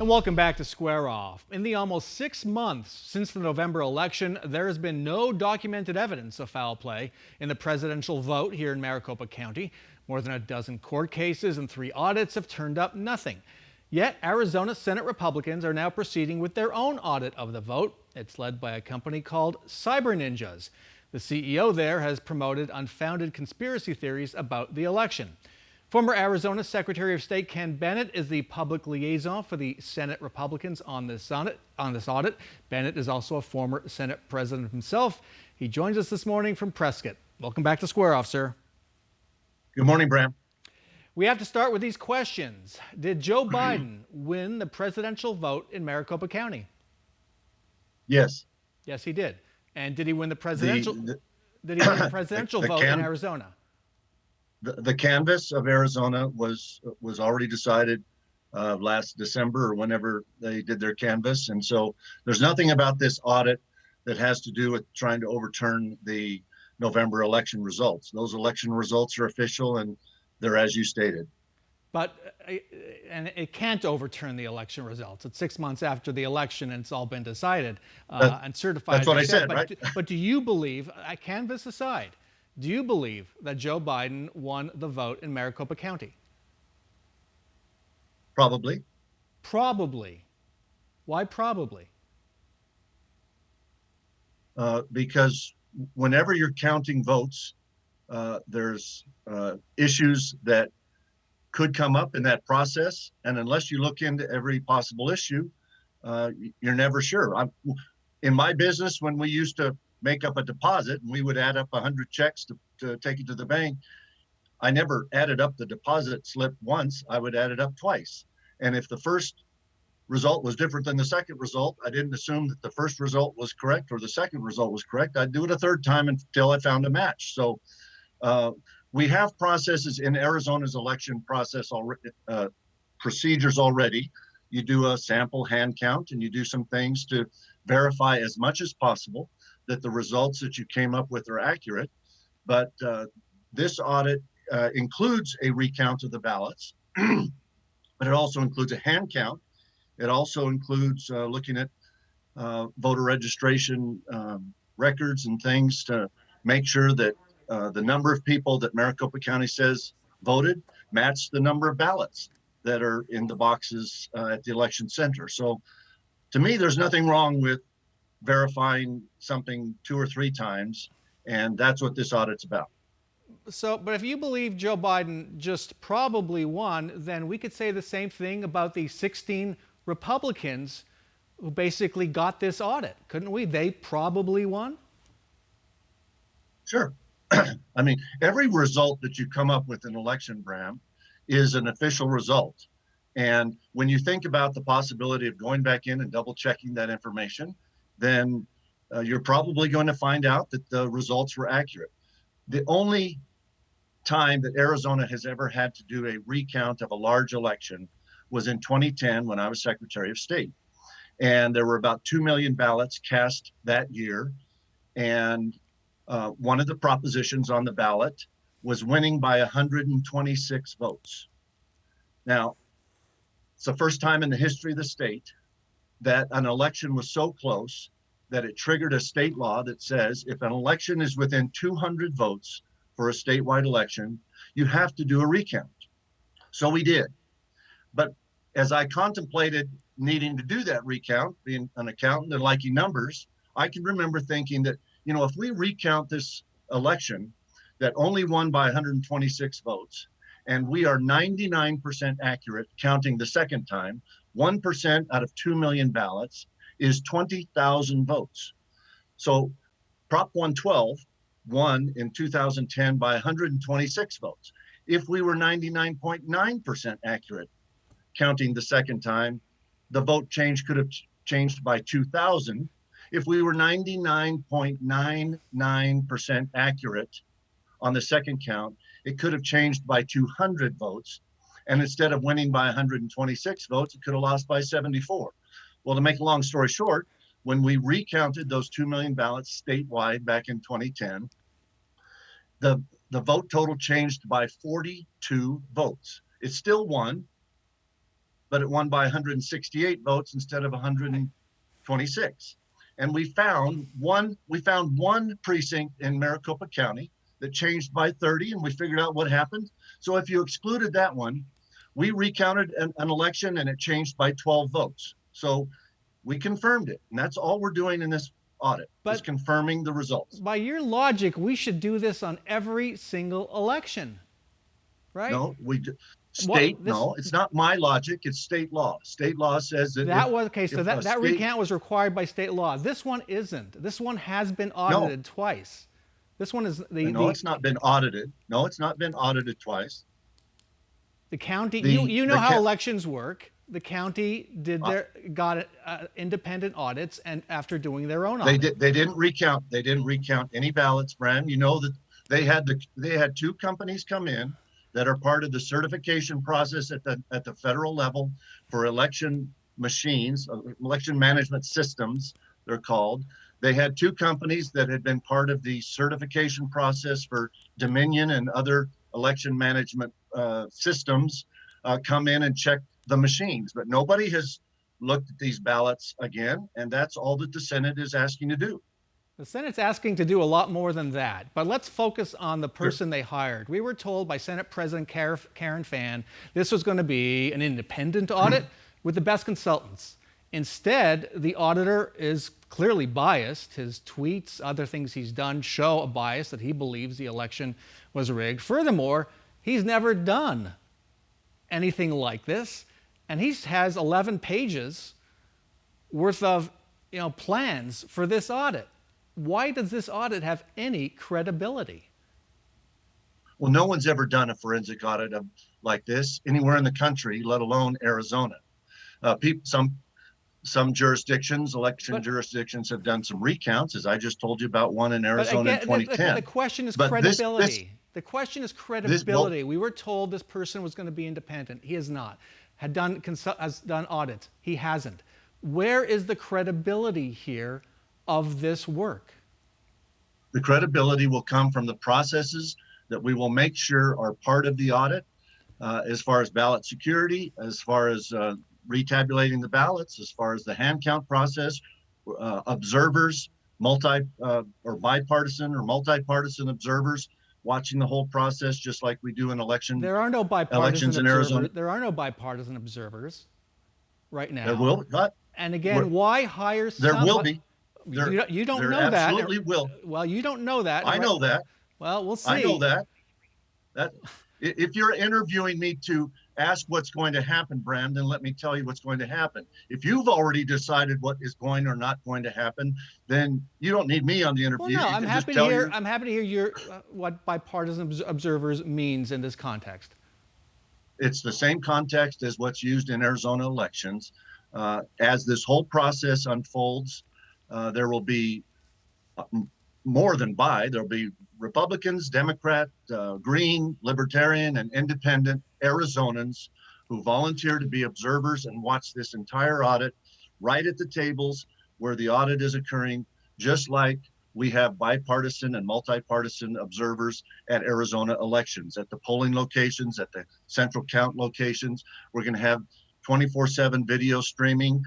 And welcome back to Square Off. In the almost 6 months since the November election, there has been no documented evidence of foul play in the presidential vote here in Maricopa County. More than a dozen court cases and 3 audits have turned up nothing. Yet Arizona Senate Republicans are now proceeding with their own audit of the vote. It's led by a company called Cyber Ninjas. The CEO there has promoted unfounded conspiracy theories about the election. Former Arizona Secretary of State Ken Bennett is the public liaison for the Senate Republicans on this audit. Bennett is also a former Senate president himself. He joins us this morning from Prescott. Welcome back to Square Off, sir. Good morning, Bram. We have to start with these questions. Did Joe Biden win the presidential vote in Maricopa County? Yes. Yes, he did. And did he win the presidential vote in Arizona? The canvass of Arizona was already decided last December or whenever they did their canvass. And so there's nothing about this audit that has to do with trying to overturn the November election results. Those election results are official and they're as you stated. But and it can't overturn the election results. It's 6 months after the election and it's all been decided and certified. That's what I said, right? But do you believe, canvass aside, do you believe that Joe Biden won the vote in Maricopa County? Probably. Probably. Why probably? Because whenever you're counting votes, there's issues that could come up in that process. And unless you look into every possible issue, you're never sure. In my business, when we used to make up a deposit and we would add up 100 checks to take it to the bank, I never added up the deposit slip once. I would add it up twice. And if the first result was different than the second result, I didn't assume that the first result was correct or the second result was correct. I'd do it a third time until I found a match. So we have processes in Arizona's election process already, procedures already. You do a sample hand count and you do some things to verify as much as possible that the results that you came up with are accurate. But this audit includes a recount of the ballots, but it also includes a hand count. It also includes looking at voter registration records and things to make sure that the number of people that Maricopa County says voted match the number of ballots that are in the boxes at the election center. So to me, there's nothing wrong with verifying something 2 or 3 times, and that's what this audit's about. So, but if you believe Joe Biden just probably won, then we could say the same thing about the 16 Republicans who basically got this audit, couldn't we? They probably won? Sure. I mean, every result that you come up with in an election, Bram, is an official result. And when you think about the possibility of going back in and double checking that information, then you're probably going to find out that the results were accurate. The only time that Arizona has ever had to do a recount of a large election was in 2010 when I was Secretary of State. And there were about 2 million ballots cast that year. And one of the propositions on the ballot was winning by 126 votes. Now, it's the first time in the history of the state that an election was so close that it triggered a state law that says if an election is within 200 votes for a statewide election, you have to do a recount. So we did. But as I contemplated needing to do that recount, being an accountant and liking numbers, I can remember thinking that, you know, if we recount this election that only won by 126 votes, and we are 99% accurate counting the second time, 1% out of 2 million ballots is 20,000 votes. So Prop 112 won in 2010 by 126 votes. If we were 99.9% accurate counting the second time, the vote change could have changed by 2,000. If we were 99.99% accurate on the second count, it could have changed by 200 votes. And instead of winning by 126 votes, it could have lost by 74. Well, to make a long story short, when we recounted those 2 million ballots statewide back in 2010, the vote total changed by 42 votes. It still won, but it won by 168 votes instead of 126. And we found one precinct in Maricopa County that changed by 30, and we figured out what happened. So if you excluded that one, we recounted an election and it changed by 12 votes. So we confirmed it, and that's all we're doing in this audit, is confirming the results. By your logic, we should do this on every single election, right? No, no, it's not my logic. It's state law. State law says that. That recount was required by state law. This one isn't. This one has been audited twice. This one is it's not been audited. No, it's not been audited twice. The county, you know how elections work. The county got independent audits, and after doing their own audit, they didn't recount. They didn't recount any ballots, Bram. You know that they had two companies come in that are part of the certification process at the federal level for election machines, election management systems, they're called. They had two companies that had been part of the certification process for Dominion and other election management systems come in and check the machines, but nobody has looked at these ballots again, and that's all that the Senate is asking to do. The Senate's asking to do a lot more than that, but let's focus on the person they hired. We were told by Senate President Karen Fann this was going to be an independent audit with the best consultants. Instead, the auditor is clearly biased. His tweets, other things he's done show a bias that he believes the election was rigged. Furthermore, he's never done anything like this, and he has 11 pages worth of plans for this audit. Why does this audit have any credibility? Well, no one's ever done a forensic audit like this anywhere in the country, let alone Arizona. Some jurisdictions, jurisdictions, have done some recounts, as I just told you about one in Arizona in 2010. The question is credibility. The question is credibility. We were told this person was going to be independent. He is not. Has done audits. He hasn't. Where is the credibility here of this work? The credibility will come from the processes that we will make sure are part of the audit, as far as ballot security, as far as retabulating the ballots, as far as the hand count process, observers, bipartisan or multi-partisan observers watching the whole process, just like we do in elections. There are no bipartisan elections in Arizona. There are no bipartisan observers right now. There will not. And again, why hire somebody? There will be. You don't know that. There absolutely will. Well, you don't know that. I know that. Well, we'll see. I know that. If you're interviewing me to ask what's going to happen, Bram, then let me tell you what's going to happen. If you've already decided what is going or not going to happen, then you don't need me on the interview. Well, no, I'm happy to hear your what bipartisan observers means in this context. It's the same context as what's used in Arizona elections. As this whole process unfolds, there will be more than there'll be Republicans, Democrat, Green, Libertarian, and Independent Arizonans who volunteer to be observers and watch this entire audit right at the tables where the audit is occurring, just like we have bipartisan and multi-partisan observers at Arizona elections, at the polling locations, at the central count locations. We're going to have 24/7 video streaming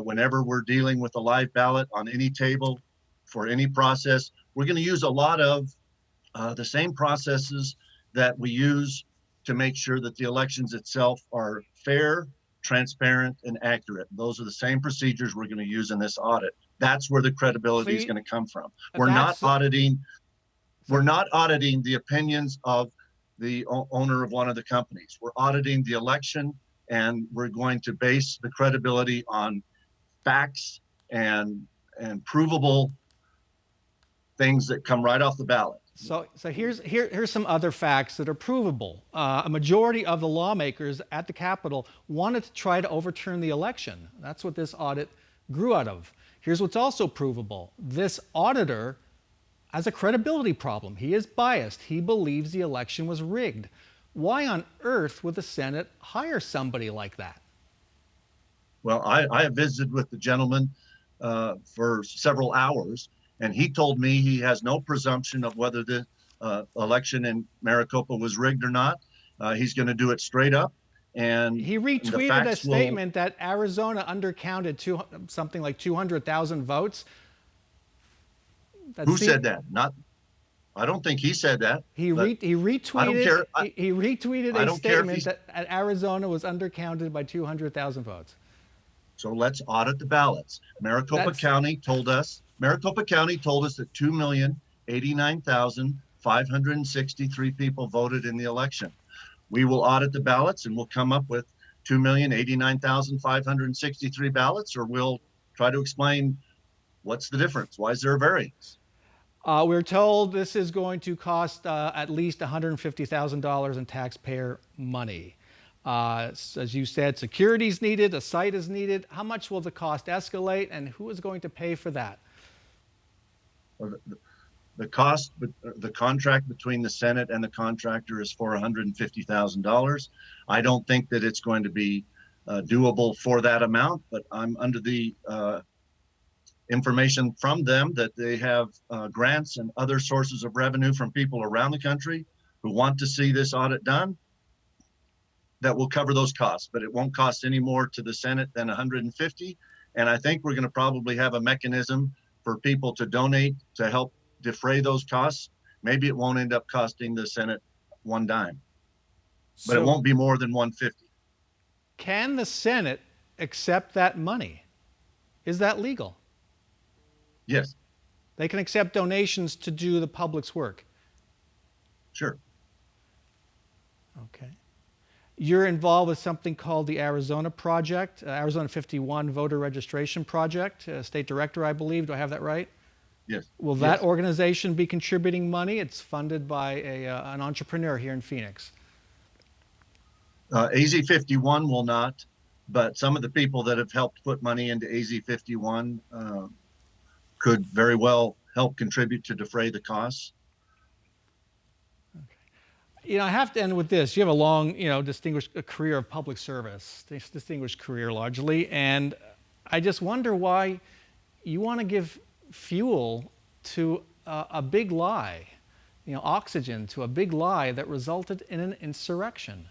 whenever we're dealing with a live ballot on any table for any process. We're going to use a lot of the same processes that we use to make sure that the elections itself are fair, transparent, and accurate. Those are the same procedures we're going to use in this audit. That's where the credibility is going to come from. We're not auditing the opinions of the owner of one of the companies. We're auditing the election, and we're going to base the credibility on facts and provable things that come right off the ballot. So here's some other facts that are provable. A majority of the lawmakers at the Capitol wanted to try to overturn the election. That's what this audit grew out of. Here's what's also provable. This auditor has a credibility problem. He is biased. He believes the election was rigged. Why on earth would the Senate hire somebody like that? Well, I have visited with the gentleman for several hours, and he told me he has no presumption of whether the election in Maricopa was rigged or not. He's going to do it straight up, and He the retweeted a facts will. statement that Arizona undercounted something like 200,000 votes. Who said that? Not. I don't think he said that. But He I don't retweeted care. he retweeted I a don't care if statement he's. that Arizona was undercounted by 200,000 votes. So let's audit the ballots. Maricopa That's County told us. Maricopa County told us that 2,089,563 people voted in the election. We will audit the ballots and we'll come up with 2,089,563 ballots, or we'll try to explain what's the difference. Why is there a variance? we're told this is going to cost at least $150,000 in taxpayer money. As you said, security is needed, a site is needed. How much will the cost escalate, and who is going to pay for that? The cost, the contract between the Senate and the contractor is for $150,000. I don't think that it's going to be doable for that amount, but I'm under the information from them that they have grants and other sources of revenue from people around the country who want to see this audit done that will cover those costs, but it won't cost any more to the Senate than 150. And I think we're going to probably have a mechanism for people to donate to help defray those costs. Maybe it won't end up costing the Senate one dime, but it won't be more than 150. Can the Senate accept that money? Is that legal? Yes. They can accept donations to do the public's work. Sure. Okay. You're involved with something called the Arizona Project, Arizona 51 Voter Registration Project, State Director, I believe. Do I have that right? Yes. Will that organization be contributing money? It's funded by an entrepreneur here in Phoenix. AZ51 will not, but some of the people that have helped put money into AZ51 could very well help contribute to defray the costs. I have to end with this. You have a long, distinguished career of public service, distinguished career largely, and I just wonder why you want to give fuel to a big lie, oxygen to a big lie that resulted in an insurrection.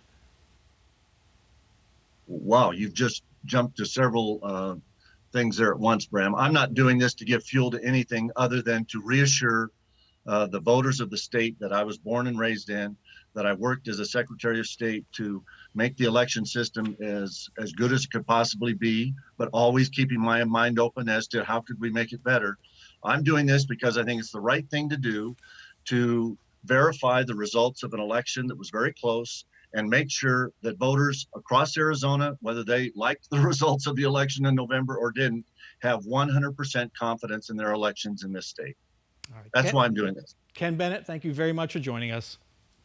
Wow, you've just jumped to several things there at once, Bram. I'm not doing this to give fuel to anything other than to reassure the voters of the state that I was born and raised in, that I worked as a Secretary of State to make the election system as good as it could possibly be, but always keeping my mind open as to how could we make it better. I'm doing this because I think it's the right thing to do to verify the results of an election that was very close and make sure that voters across Arizona, whether they liked the results of the election in November or didn't, have 100% confidence in their elections in this state. All right. That's why I'm doing this. Ken Bennett, thank you very much for joining us.